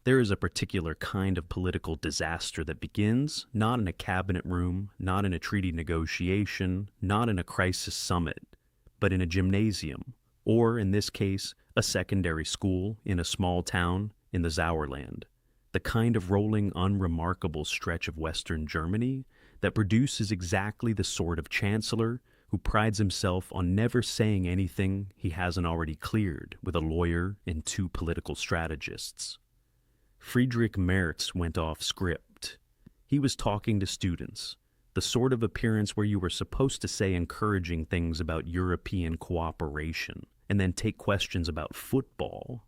There is a particular kind of political disaster that begins not in a cabinet room, not in a treaty negotiation, not in a crisis summit, but in a gymnasium, or in this case, a secondary school in a small town in the Sauerland. The kind of rolling, unremarkable stretch of Western Germany that produces exactly the sort of chancellor who prides himself on never saying anything he hasn't already cleared with a lawyer and two political strategists. Friedrich Merz went off script. He was talking to students, the sort of appearance where you were supposed to say encouraging things about European cooperation and then take questions about football.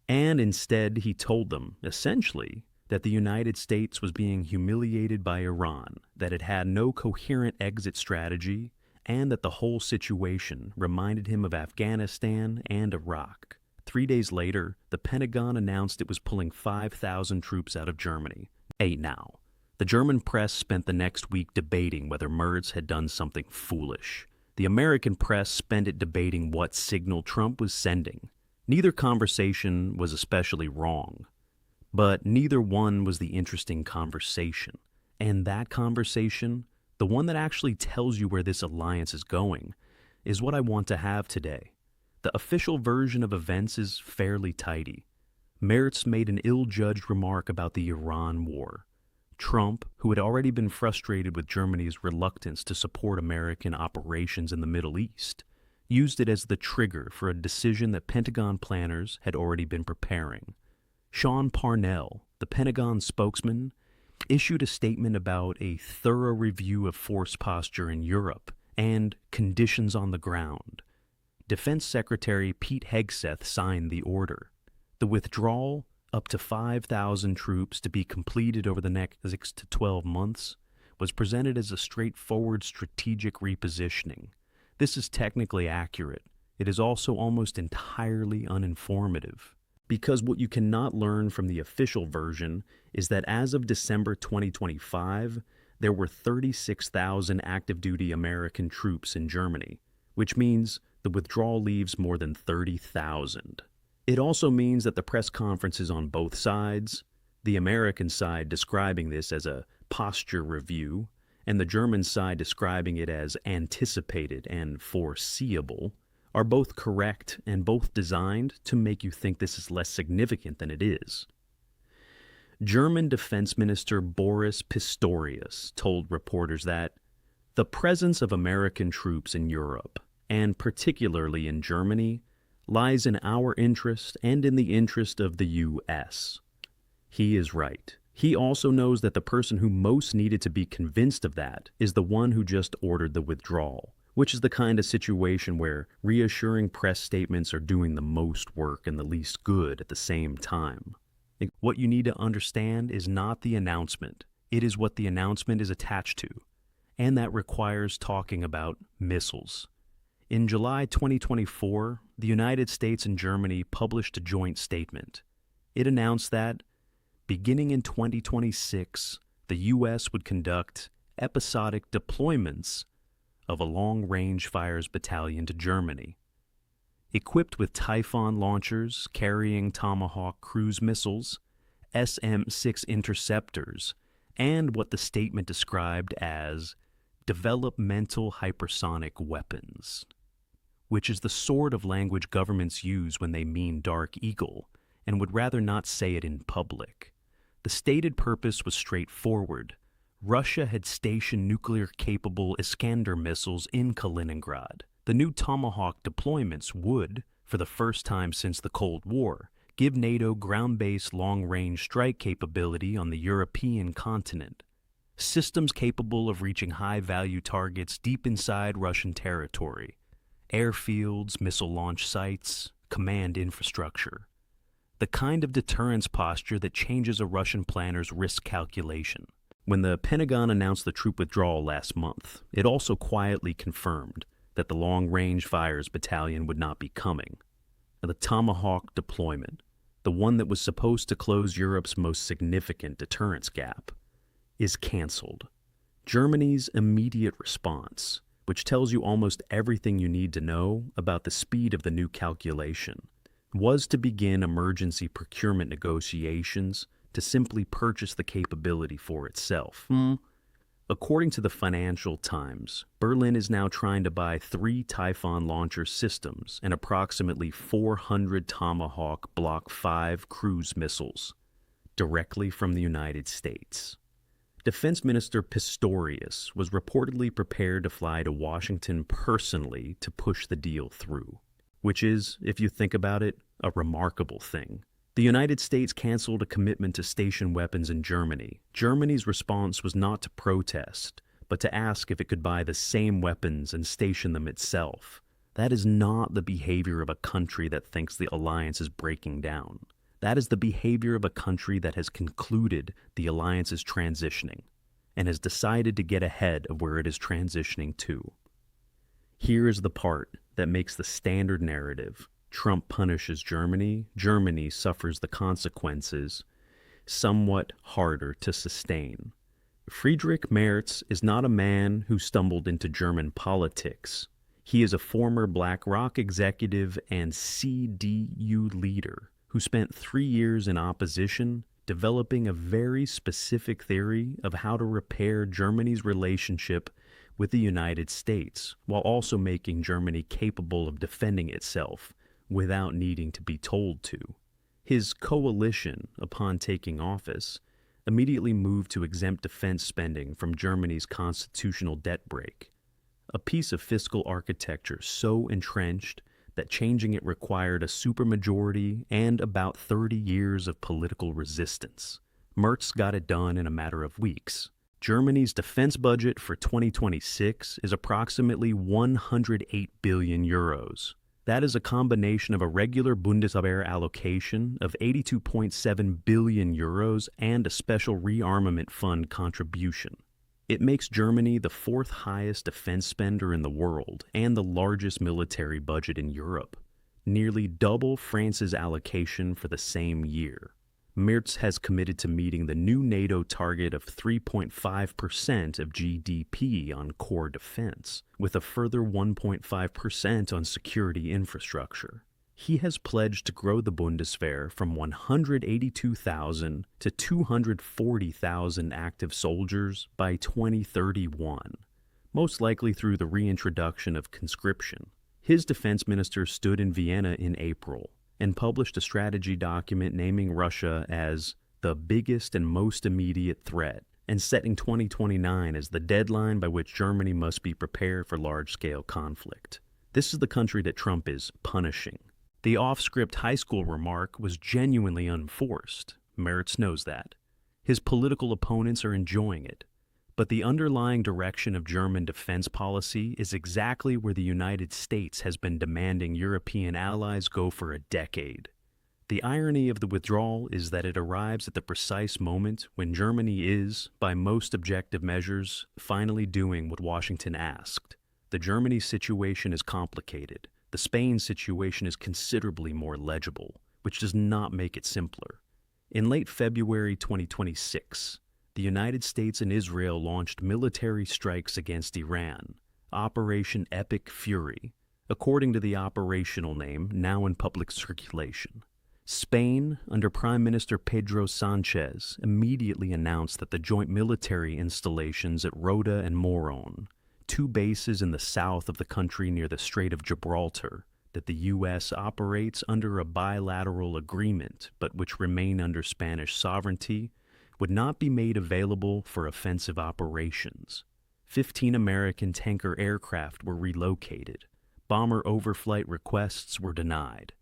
And instead, he told them, essentially, that the United States was being humiliated by Iran, that it had no coherent exit strategy, and that the whole situation reminded him of Afghanistan and Iraq. 3 days later, the Pentagon announced it was pulling 5,000 troops out of Germany. Now, the German press spent the next week debating whether Merz had done something foolish. The American press spent it debating what signal Trump was sending. Neither conversation was especially wrong, but neither one was the interesting conversation. And that conversation, the one that actually tells you where this alliance is going, is what I want to have today. The official version of events is fairly tidy. Merz made an ill-judged remark about the Iran war. Trump, who had already been frustrated with Germany's reluctance to support American operations in the Middle East, used it as the trigger for a decision that Pentagon planners had already been preparing. Sean Parnell, the Pentagon spokesman, issued a statement about a thorough review of force posture in Europe and conditions on the ground. Defense Secretary Pete Hegseth signed the order. The withdrawal, up to 5,000 troops to be completed over the next 6 to 12 months, was presented as a straightforward strategic repositioning. This is technically accurate. It is also almost entirely uninformative. Because what you cannot learn from the official version is that as of December 2025, there were 36,000 active-duty American troops in Germany, which means the withdrawal leaves more than 30,000. It also means that the press conferences on both sides, the American side describing this as a posture review, and the German side describing it as anticipated and foreseeable, are both correct and both designed to make you think this is less significant than it is. German Defense Minister Boris Pistorius told reporters that the presence of American troops in Europe, and particularly in Germany, lies in our interest and in the interest of the U.S. He is right. He also knows that the person who most needed to be convinced of that is the one who just ordered the withdrawal, which is the kind of situation where reassuring press statements are doing the most work and the least good at the same time. What you need to understand is not the announcement. It is what the announcement is attached to, and that requires talking about missiles. In July 2024, the United States and Germany published a joint statement. It announced that, beginning in 2026, the U.S. would conduct episodic deployments of a long-range fires battalion to Germany. Equipped with Typhon launchers carrying Tomahawk cruise missiles, SM-6 interceptors, and what the statement described as developmental hypersonic weapons, which is the sort of language governments use when they mean Dark Eagle and would rather not say it in public. The stated purpose was straightforward. Russia had stationed nuclear-capable Iskander missiles in Kaliningrad. The new Tomahawk deployments would, for the first time since the Cold War, give NATO ground-based long-range strike capability on the European continent. Systems capable of reaching high-value targets deep inside Russian territory. Airfields, missile launch sites, command infrastructure. The kind of deterrence posture that changes a Russian planner's risk calculation. When the Pentagon announced the troop withdrawal last month, it also quietly confirmed that the long-range fires battalion would not be coming. The Tomahawk deployment, the one that was supposed to close Europe's most significant deterrence gap, is canceled. Germany's immediate response, which tells you almost everything you need to know about the speed of the new calculation, was to begin emergency procurement negotiations to simply purchase the capability for itself. According to the Financial Times, Berlin is now trying to buy 3 Typhoon launcher systems and approximately 400 Tomahawk Block 5 cruise missiles directly from the United States. Defense Minister Pistorius was reportedly prepared to fly to Washington personally to push the deal through, which is, if you think about it, a remarkable thing. The United States canceled a commitment to station weapons in Germany. Germany's response was not to protest, but to ask if it could buy the same weapons and station them itself. That is not the behavior of a country that thinks the alliance is breaking down. That is the behavior of a country that has concluded the alliance is transitioning and has decided to get ahead of where it is transitioning to. Here is the part that makes the standard narrative: Trump punishes Germany, Germany suffers the consequences, somewhat harder to sustain. Friedrich Merz is not a man who stumbled into German politics. He is a former BlackRock executive and CDU leader who spent 3 years in opposition developing a very specific theory of how to repair Germany's relationship with the United States while also making Germany capable of defending itself without needing to be told to. His coalition, upon taking office, immediately moved to exempt defense spending from Germany's constitutional debt brake, a piece of fiscal architecture so entrenched that changing it required a supermajority and about 30 years of political resistance. Merz got it done in a matter of weeks. Germany's defense budget for 2026 is approximately 108 billion euros. That is a combination of a regular Bundeswehr allocation of 82.7 billion euros and a special rearmament fund contribution. It makes Germany the 4th highest defense spender in the world and the largest military budget in Europe, nearly double France's allocation for the same year. Merz has committed to meeting the new NATO target of 3.5% of GDP on core defense, with a further 1.5% on security infrastructure. He has pledged to grow the Bundeswehr from 182,000 to 240,000 active soldiers by 2031, most likely through the reintroduction of conscription. His defense minister stood in Vienna in April and published a strategy document naming Russia as the biggest and most immediate threat, and setting 2029 as the deadline by which Germany must be prepared for large-scale conflict. This is the country that Trump is punishing. The off-script high school remark was genuinely unforced. Merz knows that. His political opponents are enjoying it. But the underlying direction of German defense policy is exactly where the United States has been demanding European allies go for a decade. The irony of the withdrawal is that it arrives at the precise moment when Germany is, by most objective measures, finally doing what Washington asked. The Germany situation is complicated. The Spain situation is considerably more legible, which does not make it simpler. In late February 2026, the United States and Israel launched military strikes against Iran, Operation Epic Fury, according to the operational name now in public circulation. Spain, under Prime Minister Pedro Sanchez, immediately announced that the joint military installations at Rota and Moron, 2 bases in the south of the country near the Strait of Gibraltar, that the U.S. operates under a bilateral agreement but which remain under Spanish sovereignty, would not be made available for offensive operations. 15 American tanker aircraft were relocated. Bomber overflight requests were denied.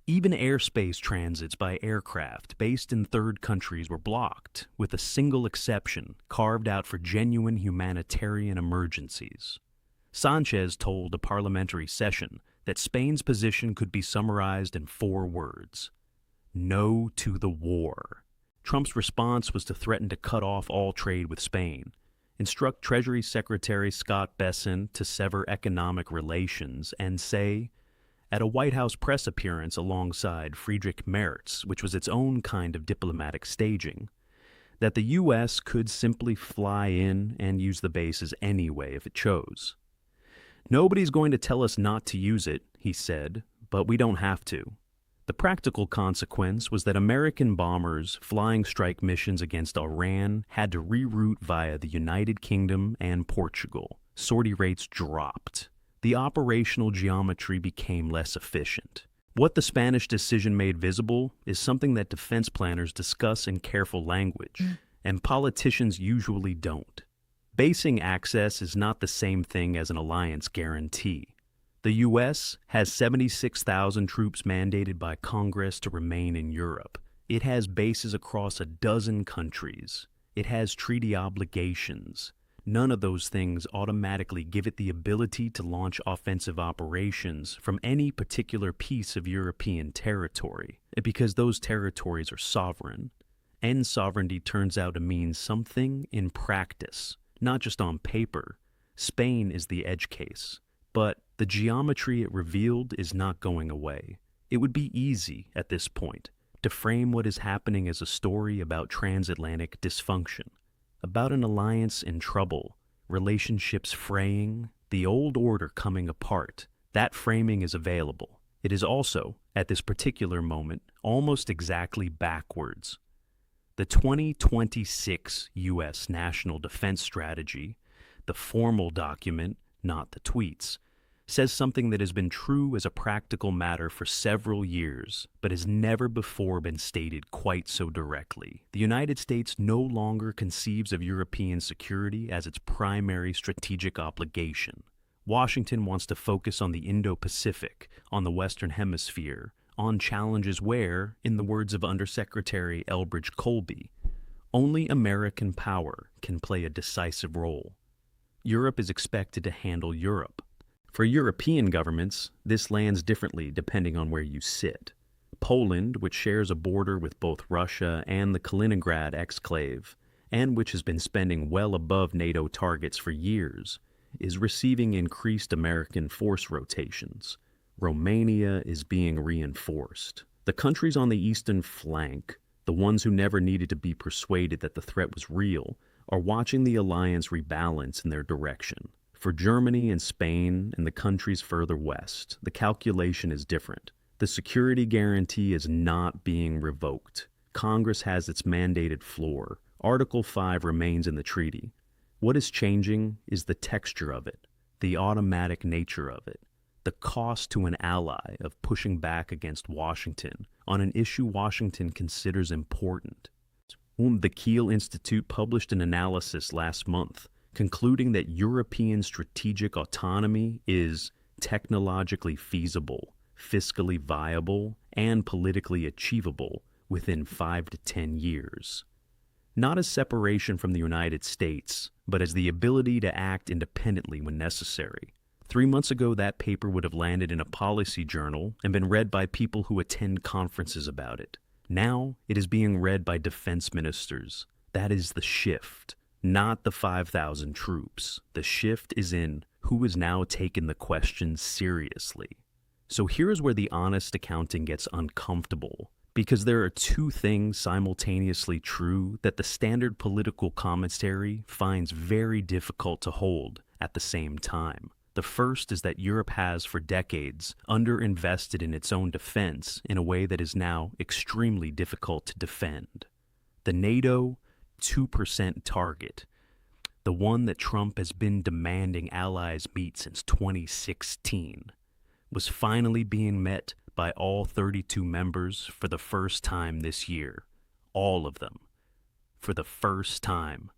Even airspace transits by aircraft based in third countries were blocked, with a single exception carved out for genuine humanitarian emergencies. Sanchez told a parliamentary session that Spain's position could be summarized in 4 words: no to the war. Trump's response was to threaten to cut off all trade with Spain, instruct Treasury Secretary Scott Bessent to sever economic relations, and say, at a White House press appearance alongside Friedrich Merz, which was its own kind of diplomatic staging, that the U.S. could simply fly in and use the bases anyway if it chose. Nobody's going to tell us not to use it, he said, but we don't have to. The practical consequence was that American bombers flying strike missions against Iran had to reroute via the United Kingdom and Portugal. Sortie rates dropped. The operational geometry became less efficient. What the Spanish decision made visible is something that defense planners discuss in careful language, and politicians usually don't. Basing access is not the same thing as an alliance guarantee. The U.S. has 76,000 troops mandated by Congress to remain in Europe. It has bases across a dozen countries. It has treaty obligations. None of those things automatically give it the ability to launch offensive operations from any particular piece of European territory, because those territories are sovereign. And sovereignty turns out to mean something in practice, not just on paper. Spain is the edge case. But the geometry it revealed is not going away. It would be easy, at this point, to frame what is happening as a story about transatlantic dysfunction, about an alliance in trouble, relationships fraying, the old order coming apart. That framing is available. It is also, at this particular moment, almost exactly backwards. The 2026 U.S. National Defense Strategy, the formal document, not the tweets, says something that has been true as a practical matter for several years, but has never before been stated quite so directly. The United States no longer conceives of European security as its primary strategic obligation. Washington wants to focus on the Indo-Pacific, on the Western Hemisphere, on challenges where, in the words of Undersecretary Elbridge Colby, only American power can play a decisive role. Europe is expected to handle Europe. For European governments, this lands differently depending on where you sit. Poland, which shares a border with both Russia and the Kaliningrad exclave, and which has been spending well above NATO targets for years, is receiving increased American force rotations. Romania is being reinforced. The countries on the eastern flank, the ones who never needed to be persuaded that the threat was real, are watching the alliance rebalance in their direction. For Germany and Spain and the countries further west, the calculation is different. The security guarantee is not being revoked. Congress has its mandated floor. Article 5 remains in the treaty. What is changing is the texture of it, the automatic nature of it, the cost to an ally of pushing back against Washington on an issue Washington considers important. The Kiel Institute published an analysis last month concluding that European strategic autonomy is technologically feasible, fiscally viable, and politically achievable within 5 to 10 years. Not as separation from the United States, but as the ability to act independently when necessary. 3 months ago, that paper would have landed in a policy journal and been read by people who attend conferences about it. Now, it is being read by defense ministers. That is the shift. Not the 5,000 troops. The shift is in who is now taking the question seriously. So here's where the honest accounting gets uncomfortable, because there are two things simultaneously true that the standard political commentary finds very difficult to hold at the same time. The first is that Europe has, for decades, underinvested in its own defense in a way that is now extremely difficult to defend. The NATO 2% target, the one that Trump has been demanding allies meet since 2016, was finally being met by all 32 members for the first time this year. All of them. For the first time.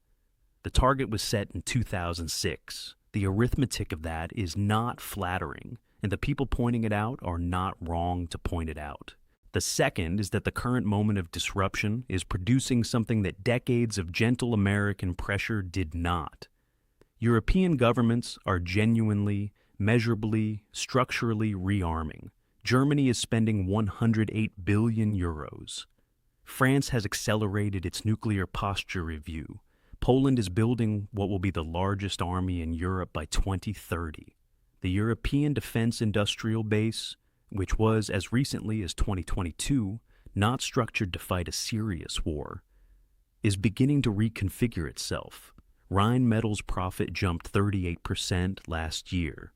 The target was set in 2006. The arithmetic of that is not flattering, and the people pointing it out are not wrong to point it out. The second is that the current moment of disruption is producing something that decades of gentle American pressure did not. European governments are genuinely, measurably, structurally rearming. Germany is spending 108 billion euros. France has accelerated its nuclear posture review. Poland is building what will be the largest army in Europe by 2030. The European defense industrial base, which was, as recently as 2022, not structured to fight a serious war, is beginning to reconfigure itself. Rheinmetall's profit jumped 38% last year.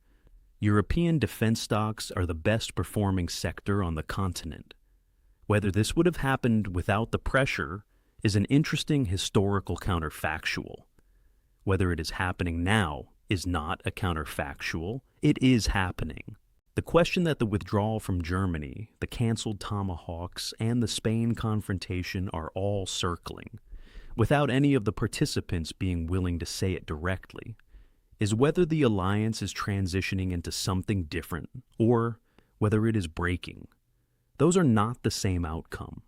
European defense stocks are the best performing sector on the continent. Whether this would have happened without the pressure is an interesting historical counterfactual. Whether it is happening now is not a counterfactual. It is happening. The question that the withdrawal from Germany, the canceled Tomahawks, and the Spain confrontation are all circling, without any of the participants being willing to say it directly, is whether the alliance is transitioning into something different or whether it is breaking. Those are not the same outcome,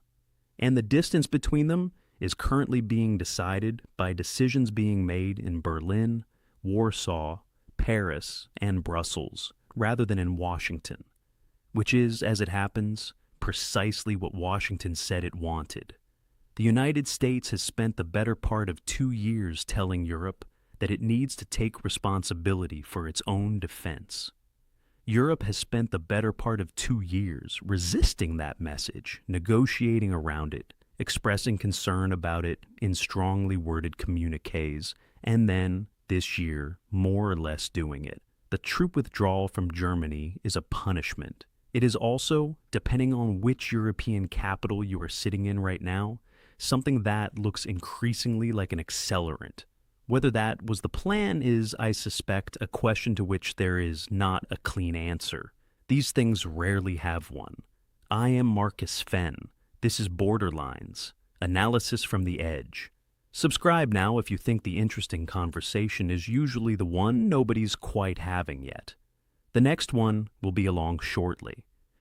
and the distance between them is currently being decided by decisions being made in Berlin, Warsaw, Paris, and Brussels, rather than in Washington, which is, as it happens, precisely what Washington said it wanted. The United States has spent the better part of 2 years telling Europe that it needs to take responsibility for its own defense. Europe has spent the better part of 2 years resisting that message, negotiating around it, expressing concern about it in strongly worded communiques, and then, this year, more or less doing it. The troop withdrawal from Germany is a punishment. It is also, depending on which European capital you are sitting in right now, something that looks increasingly like an accelerant. Whether that was the plan is, I suspect, a question to which there is not a clean answer. These things rarely have one. I am Marcus Fenn. This is Borderlines, analysis from the edge. Subscribe now if you think the interesting conversation is usually the one nobody's quite having yet. The next one will be along shortly.